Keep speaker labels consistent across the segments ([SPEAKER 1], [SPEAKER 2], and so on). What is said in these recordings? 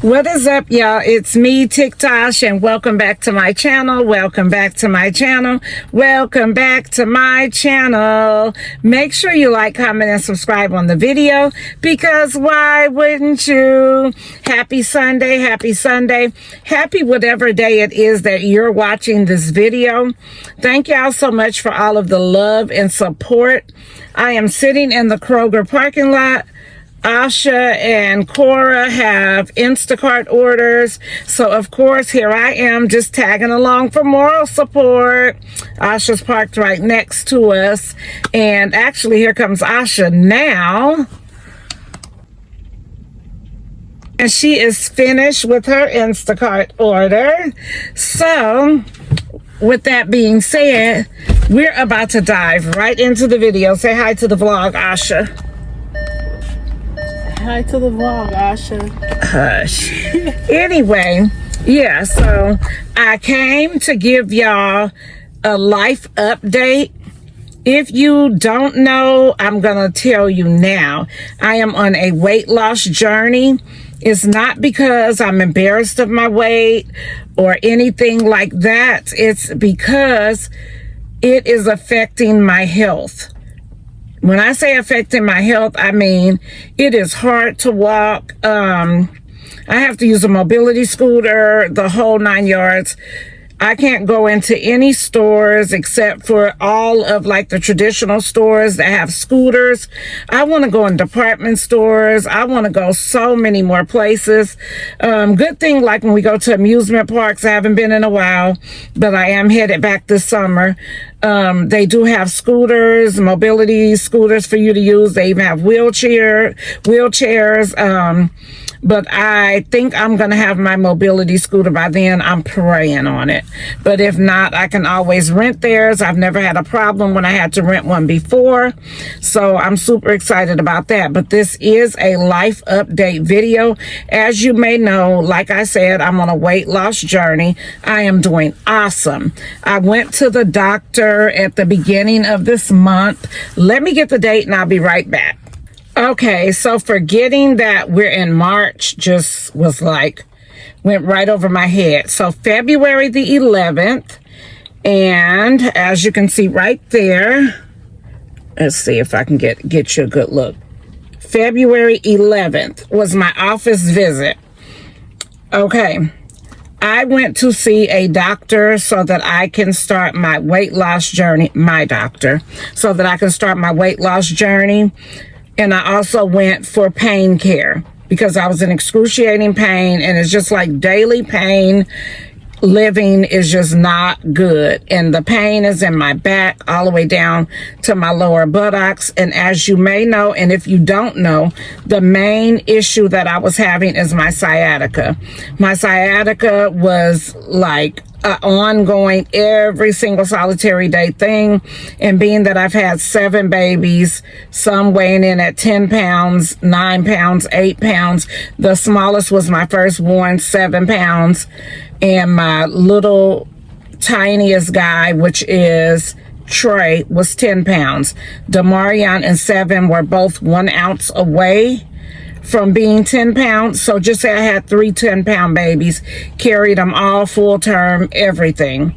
[SPEAKER 1] What is up, y'all? It's me, TikToshh, and welcome back to my channel. Welcome back to my channel. Welcome back to my channel. Make sure you like, comment, and subscribe on the video, because why wouldn't you? Happy Sunday, happy Sunday. Happy whatever day it is that you're watching this video. Thank y'all so much for all of the love and support. I am sitting in the Kroger parking lot. Asha and Cora have Instacart orders. So, of course, here I am just tagging along for moral support. Asha's parked right next to us. And actually, here comes Asha now. And she is finished with her Instacart order. So, with that being said, we're about to dive right into the video. Say hi to the vlog, Asha.
[SPEAKER 2] Hi to the vlog, Asha.
[SPEAKER 1] Hush. Anyway, yeah, so I came to give y'all a life update. If you don't know, I'm going to tell you now. I am on a weight loss journey. It's not because I'm embarrassed of my weight or anything like that. It's because it is affecting my health. When I say affecting my health, I mean it is hard to walk. I have to use a mobility scooter, the whole 9 yards. I can't go into any stores except for all of like the traditional stores that have scooters. I want to go in department stores. I want to go so many more places. Good thing, like when we go to amusement parks, I haven't been in a while, but I am headed back this summer. They do have scooters, mobility scooters for you to use. They even have wheelchairs. But I think I'm going to have my mobility scooter by then. I'm praying on it. But if not, I can always rent theirs. I've never had a problem when I had to rent one before. So I'm super excited about that. But this is a life update video. As you may know, like I said, I'm on a weight loss journey. I am doing awesome. I went to the doctor at the beginning of this month. Let me get the date and I'll be right back. Okay, so forgetting that we're in March just was like, went right over my head. So February the 11th, and as you can see right there, let's see if I can get you a good look. February 11th was my office visit. Okay, I went to see a doctor so that I can start my weight loss journey, so that I can start my weight loss journey. And I also went for pain care because I was in excruciating pain, and it's just like daily pain. Living is just not good. And the pain is in my back all the way down to my lower buttocks. And as you may know, and if you don't know, the main issue that I was having is my sciatica. My sciatica was like ongoing every single solitary day thing. And being that I've had 7 babies, some weighing in at 10 pounds, 9 pounds, 8 pounds. The smallest was my firstborn, 7 pounds. And my little tiniest guy, which is Trey, was 10 pounds. Damarian and 7 were both 1 ounce away from being 10 pounds. So just say I had 3 10-pound babies, carried them all full term, everything.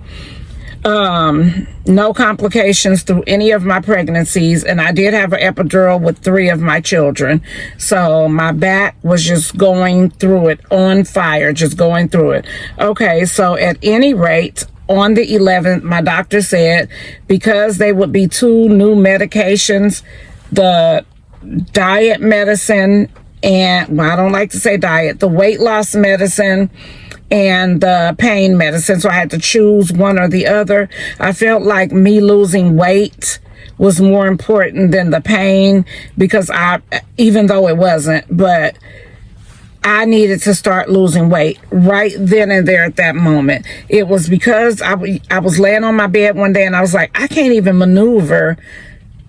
[SPEAKER 1] No complications through any of my pregnancies. And I did have an epidural with 3 of my children. So my back was just going through it, on fire, just going through it. Okay, so at any rate, on the 11th, my doctor said because they would be 2 new medications, the diet medicine, and well, I don't like to say diet, the weight loss medicine and the pain medicine. So I had to choose one or the other. I felt like me losing weight was more important than the pain, because even though it wasn't, but I needed to start losing weight right then and there at that moment. It was because I was laying on my bed one day and I was like, I can't even maneuver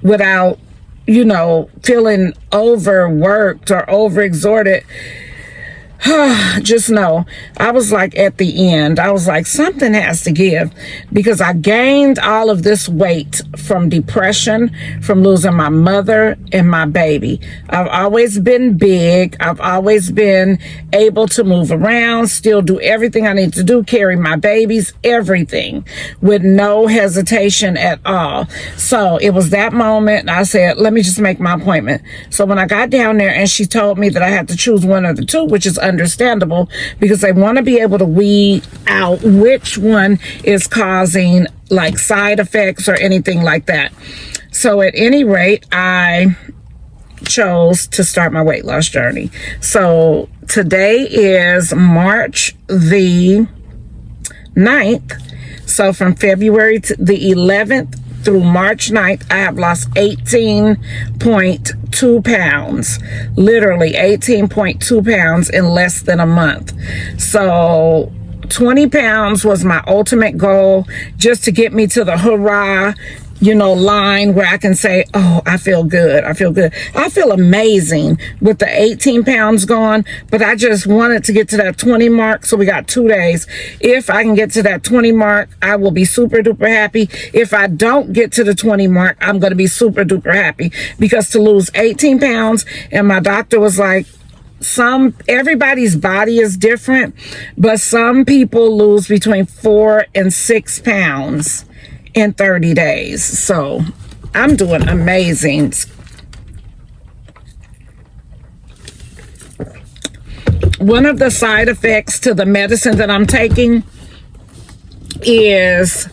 [SPEAKER 1] without, feeling overworked or overexerted. just know, I was like at the end, I was like, something has to give, because I gained all of this weight from depression, from losing my mother and my baby. I've always been big. I've always been able to move around, still do everything I need to do, carry my babies, everything, with no hesitation at all. So it was that moment I said, let me just make my appointment. So when I got down there and she told me that I had to choose one of the two, which is understandable, because they want to be able to weed out which one is causing like side effects or anything like that. So at any rate, I chose to start my weight loss journey. So today is March the 9th. So from February to the 11th through March 9th, I have lost 18.2 pounds. Literally 18.2 pounds in less than a month. So 20 pounds was my ultimate goal, just to get me to the hurrah, line where I can say, oh, I feel good. I feel good. I feel amazing with the 18 pounds gone, but I just wanted to get to that 20 mark. So we got 2 days. If I can get to that 20 mark, I will be super duper happy. If I don't get to the 20 mark, I'm going to be super duper happy, because to lose 18 pounds, and my doctor was like, everybody's body is different, but some people lose between 4 and 6 pounds in 30 days. So I'm doing amazing. One of the side effects to the medicine that I'm taking is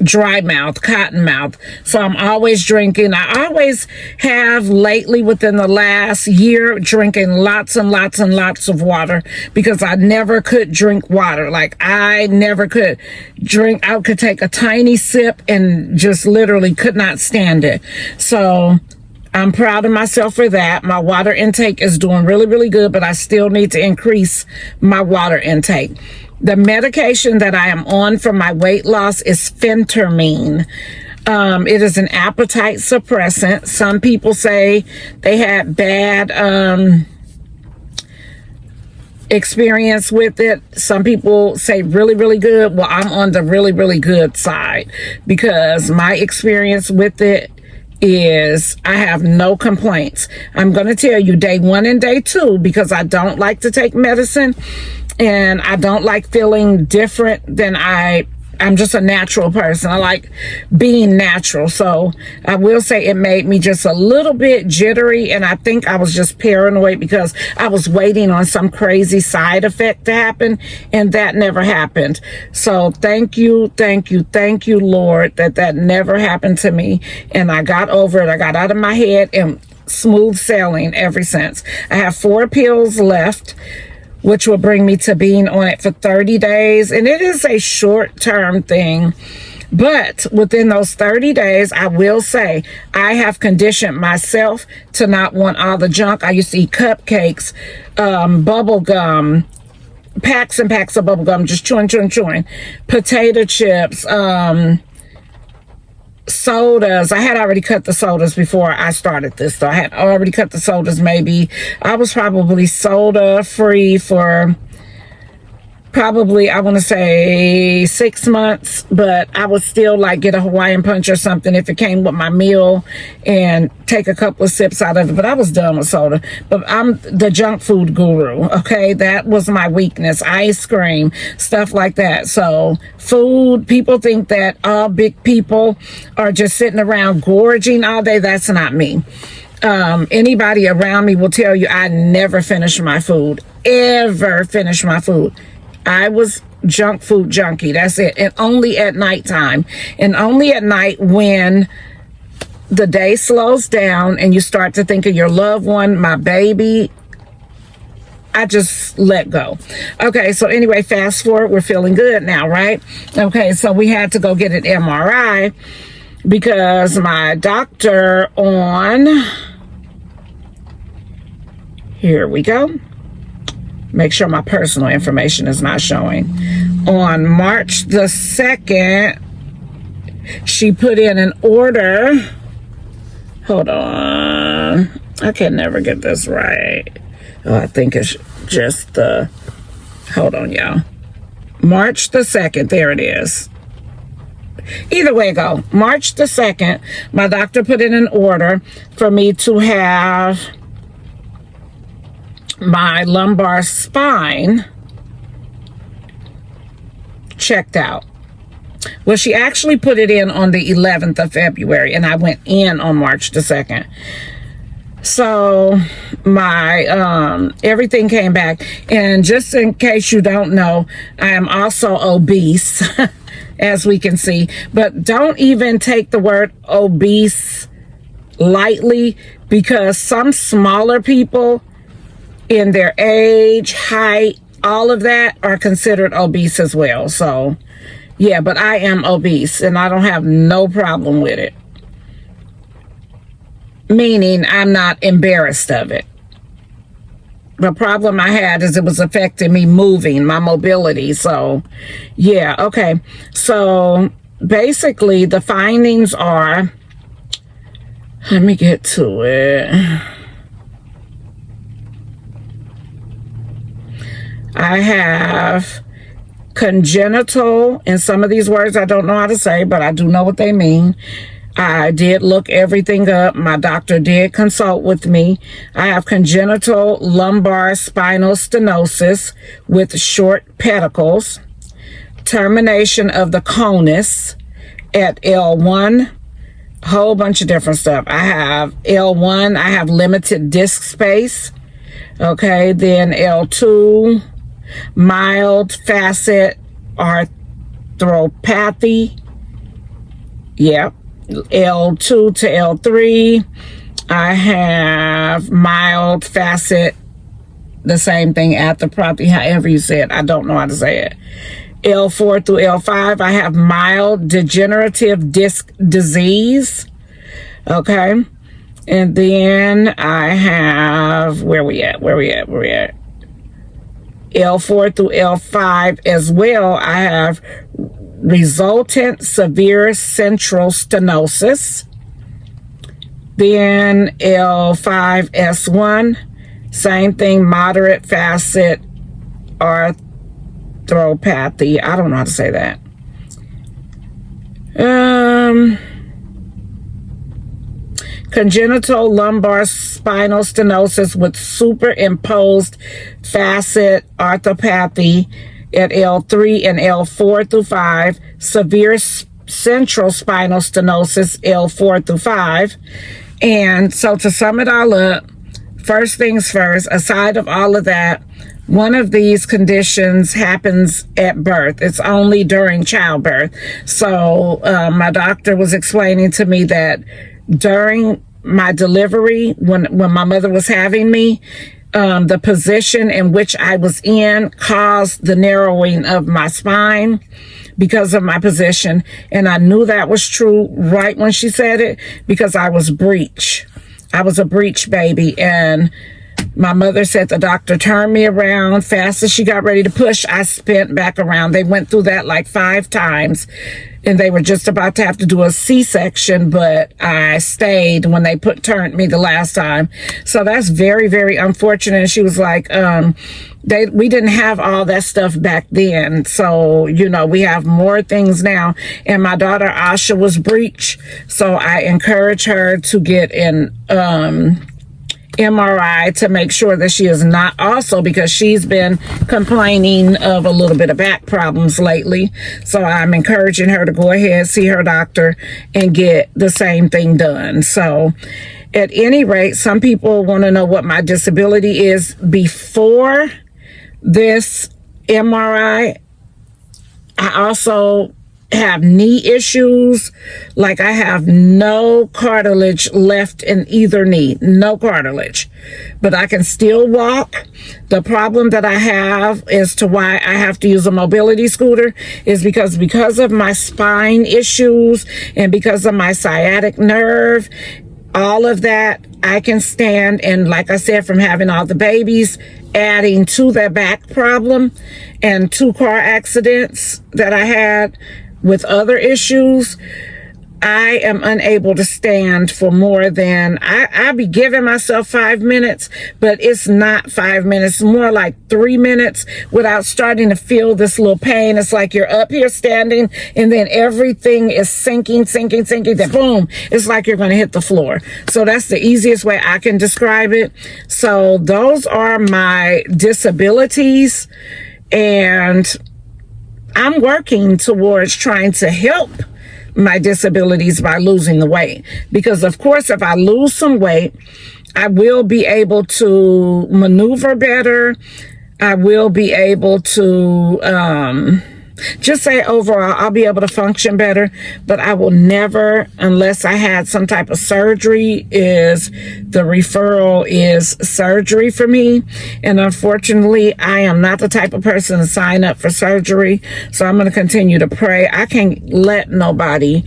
[SPEAKER 1] dry mouth, cotton mouth. So I'm always drinking. I always have lately, within the last year, drinking lots and lots and lots of water, because I never could drink water. Like, I never could drink. I could take a tiny sip and just literally could not stand it. So I'm proud of myself for that. My water intake is doing really, really good, but I still need to increase my water intake. The medication that I am on for my weight loss is phentermine. It is an appetite suppressant. Some people say they had bad experience with it. Some people say really, really good. Well, I'm on the really, really good side, because my experience with it is I have no complaints. I'm going to tell you day 1 and day 2, because I don't like to take medicine, and I don't like feeling different than I'm just a natural person. I like being natural. So I will say it made me just a little bit jittery, and I think I was just paranoid because I was waiting on some crazy side effect to happen, and that never happened. So thank you, Lord, that never happened to me, and I got over it. I got out of my head, and smooth sailing ever since. I have 4 pills left, which will bring me to being on it for 30 days. And it is a short-term thing. But within those 30 days, I will say, I have conditioned myself to not want all the junk. I used to eat cupcakes, bubble gum, packs and packs of bubble gum, just chewing, potato chips, sodas. I had already cut the sodas before I started this, so I had already cut the sodas. Maybe I was probably soda free for probably, I want to say 6 months, but I would still like get a Hawaiian punch or something if it came with my meal and take a couple of sips out of it. But I was done with soda. But I'm the junk food guru, okay? That was my weakness. Ice cream, stuff like that. So food, people think that all big people are just sitting around gorging all day. That's not me. Anybody around me will tell you I never finish my food, ever finish my food. I was junk food junkie. That's it. And only at nighttime. And only at night, when the day slows down and you start to think of your loved one, my baby, I just let go. Okay, so anyway, fast forward. We're feeling good now, right? Okay, so we had to go get an MRI, because my doctor here we go. Make sure my personal information is not showing. On March the 2nd, she put in an order. Hold on. I can never get this right. Oh, I think it's just the, hold on, y'all. March the 2nd, there it is. Either way it go, March the 2nd, my doctor put in an order for me to have my lumbar spine checked out. Well, she actually put it in on the 11th of February, and I went in on March the 2nd. So my everything came back, and just in case you don't know, I am also obese, as we can see. But don't even take the word obese lightly, because some smaller people in their age, height, all of that are considered obese as well. So yeah, but I am obese, and I don't have no problem with it. Meaning I'm not embarrassed of it. The problem I had is it was affecting me moving, my mobility. So yeah, okay. So basically the findings are, let me get to it. I have congenital, and some of these words I don't know how to say, but I do know what they mean. I did look everything up. My doctor did consult with me. I have congenital lumbar spinal stenosis with short pedicles, termination of the conus at L1, whole bunch of different stuff. I have L1, I have limited disc space. Okay, then L2, mild facet arthropathy. Yep. L2 to L3, I have mild facet, the same thing, arthropathy, however you say it. I don't know how to say it. L4 through L5, I have mild degenerative disc disease. Okay. And then I have, where we at? L4 through L5 as well. I have resultant severe central stenosis. Then L5S1, same thing, moderate facet arthropathy. I don't know how to say that. Congenital lumbar spinal stenosis with superimposed facet arthropathy at L3 and L4 through 5, severe central spinal stenosis L4 through 5. And so to sum it all up, first things first, aside of all of that, one of these conditions happens at birth. It's only during childbirth. So my doctor was explaining to me that during my delivery, when my mother was having me, the position in which I was in caused the narrowing of my spine because of my position. And I knew that was true right when she said it, because I was breech. I was a breech baby. And my mother said the doctor turned me around. Fast as she got ready to push, I spent back around. They went through that like 5 times. And they were just about to have to do a C-section, but I stayed when they turned me the last time. So that's very, very unfortunate. And she was like, we didn't have all that stuff back then. So, you know, we have more things now. And my daughter Asha was breech. So I encourage her to get an MRI to make sure that she is not also, because she's been complaining of a little bit of back problems lately. So I'm encouraging her to go ahead, see her doctor, and get the same thing done. So at any rate, some people want to know what my disability is before this MRI. I also have knee issues. Like I have no cartilage left in either knee, no cartilage, but I can still walk. The problem that I have as to why I have to use a mobility scooter is because of my spine issues and because of my sciatic nerve, all of that, I can stand. And like I said, from having all the babies, adding to that back problem and 2 car accidents that I had with other issues, I am unable to stand for more than, I be giving myself 5 minutes, but it's not 5 minutes, more like 3 minutes without starting to feel this little pain. It's like you're up here standing and then everything is sinking, then boom, it's like you're going to hit the floor. So that's the easiest way I can describe it. So those are my disabilities, and I'm working towards trying to help my disabilities by losing the weight. Because of course, if I lose some weight, I will be able to maneuver better. I will be able to, just say overall, I'll be able to function better, but I will never, unless I had some type of surgery, the referral is surgery for me. And unfortunately, I am not the type of person to sign up for surgery. So I'm going to continue to pray. I can't let nobody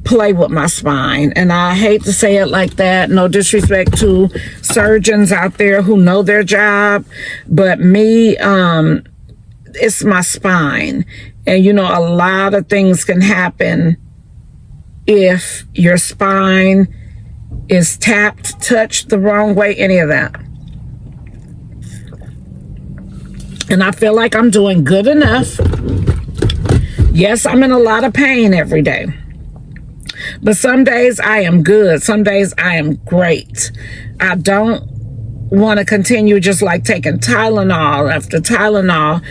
[SPEAKER 1] play with my spine. And I hate to say it like that. No disrespect to surgeons out there who know their job, but me, it's my spine. And you know, a lot of things can happen if your spine is tapped, touched the wrong way, any of that. And I feel like I'm doing good enough. Yes, I'm in a lot of pain every day. But some days I am good. Some days I am great. I don't want to continue just like taking Tylenol after Tylenol.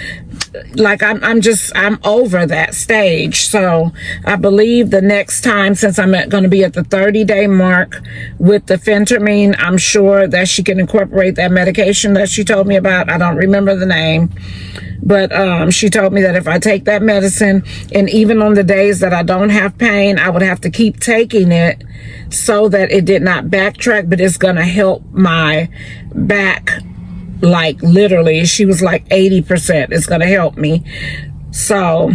[SPEAKER 1] Like I'm over that stage. So I believe the next time, since I'm going to be at the 30-day mark with the phentermine, I'm sure that she can incorporate that medication that she told me about. I don't remember the name, but she told me that if I take that medicine, and even on the days that I don't have pain, I would have to keep taking it so that it did not backtrack, but it's going to help my back. Like literally, she was like 80%. It's going to help me. So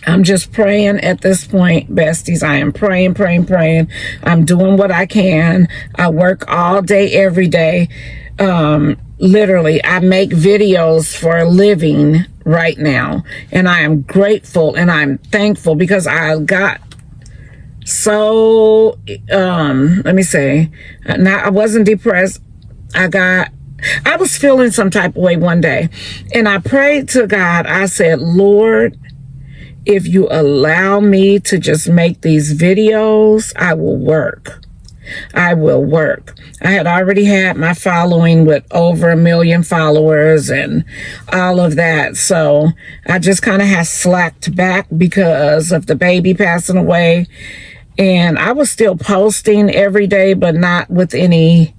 [SPEAKER 1] I'm just praying at this point, besties. I am praying. I'm doing what I can. I work all day, every day. Literally, I make videos for a living right now. And I am grateful and I'm thankful because I got so, let me say, I wasn't depressed. I was feeling some type of way one day, and I prayed to God. I said, Lord, if you allow me to just make these videos, I will work. I will work. I had already had my following with over 1 million followers and all of that. So I just kind of had slacked back because of the baby passing away. And I was still posting every day, but not with any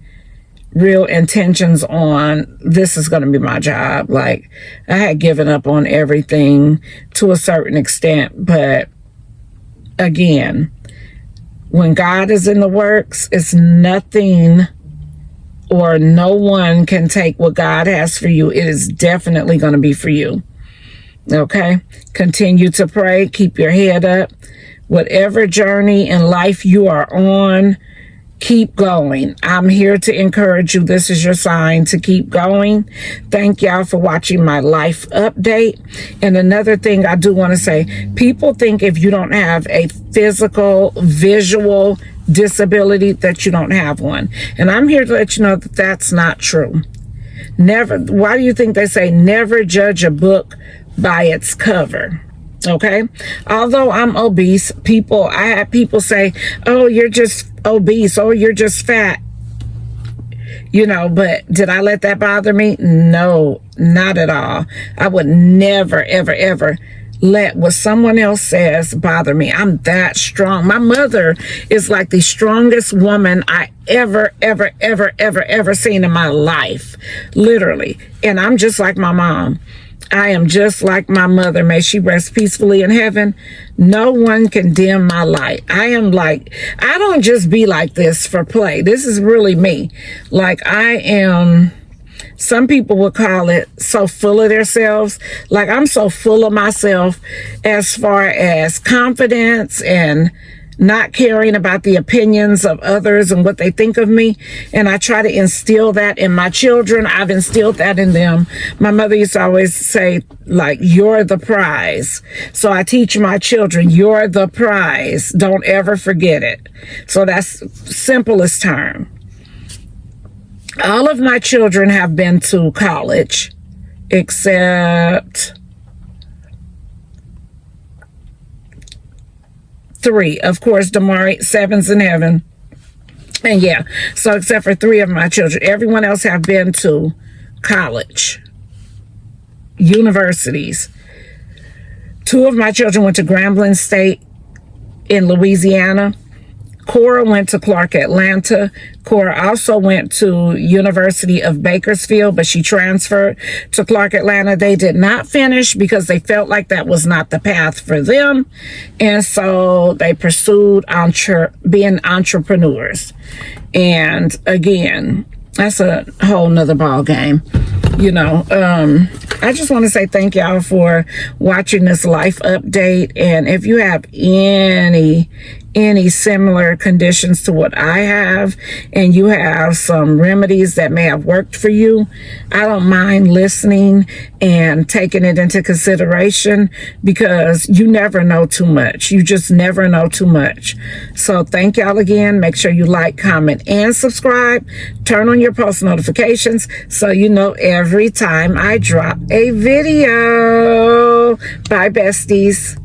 [SPEAKER 1] real intentions on this is going to be my job. Like I had given up on everything to a certain extent. But again, when God is in the works, it's nothing or no one can take what God has for you. It is definitely going to be for you. Okay? Continue to pray. Keep your head up. Whatever journey in life you are on, keep going. I'm here to encourage you. This is your sign to keep going. Thank y'all for watching my life update. And another thing I do want to say, people think if you don't have a physical, visual disability that you don't have one. And I'm here to let you know that that's not true. Never. Why do you think they say never judge a book by its cover? Okay. Although I'm obese, I had people say, oh, you're just obese. Oh, you're just fat. You know, but did I let that bother me? No, not at all. I would never, ever, ever let what someone else says bother me. I'm that strong. My mother is like the strongest woman I ever seen in my life. Literally. And I'm just like my mom. I am just like my mother. May she rest peacefully in heaven. No one can dim my light. I don't just be like this for play. This is really me. Like I am, some people would call it so full of themselves. Like I'm so full of myself as far as confidence and not caring about the opinions of others and what they think of me. And I try to instill that in my children. I've instilled that in them. My mother used to always say, like, you're the prize. So I teach my children, you're the prize. Don't ever forget it. So that's simplest term. All of my children have been to college except 3. Of course, Damari, 7's in heaven. And yeah, so except for 3 of my children, everyone else have been to college, universities. 2 of my children went to Grambling State in Louisiana. Cora went to Clark Atlanta. Cora also went to University of Bakersfield, but she transferred to Clark Atlanta. They did not finish because they felt like that was not the path for them. And so they pursued being entrepreneurs. And again, that's a whole nother ball game. You know, I just want to say thank y'all for watching this life update. And if you have any similar conditions to what I have, and you have some remedies that may have worked for you, I don't mind listening and taking it into consideration, because you never know too much. You just never know too much. So thank y'all again. Make sure you like, comment, and subscribe. Turn on your post notifications so you know every time I drop a video. Bye, besties.